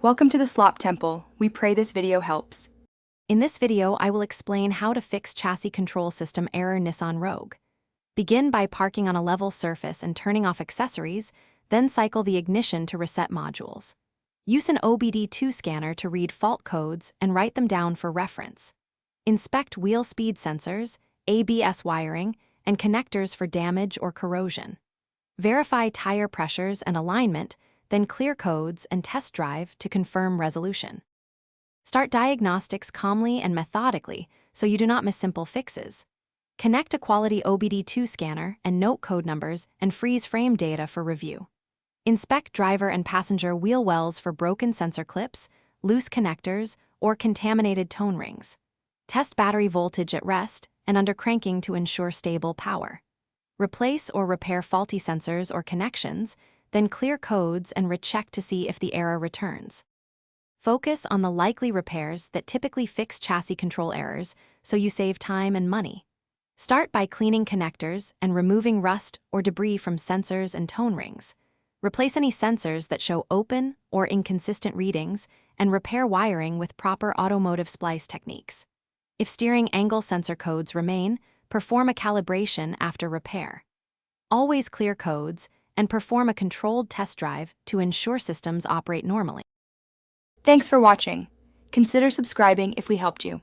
Welcome to the Slop Temple. We pray this video helps. In this video, I will explain how to fix chassis control system error Nissan Rogue. Begin by parking on a level surface and turning off accessories, then cycle the ignition to reset modules. Use an OBD2 scanner to read fault codes and write them down for reference. Inspect wheel speed sensors, ABS wiring, and connectors for damage or corrosion. Verify tire pressures and alignment, then clear codes and test drive to confirm resolution. Start diagnostics calmly and methodically so you do not miss simple fixes. Connect a quality OBD2 scanner and note code numbers and freeze frame data for review. Inspect driver and passenger wheel wells for broken sensor clips, loose connectors, or contaminated tone rings. Test battery voltage at rest and under cranking to ensure stable power. Replace or repair faulty sensors or connections, then clear codes and recheck to see if the error returns. Focus on the likely repairs that typically fix chassis control errors so you save time and money. Start by cleaning connectors and removing rust or debris from sensors and tone rings. Replace any sensors that show open or inconsistent readings and repair wiring with proper automotive splice techniques. If steering angle sensor codes remain, perform a calibration after repair. Always clear codes and perform a controlled test drive to ensure systems operate normally. Thanks for watching. Consider subscribing if we helped you.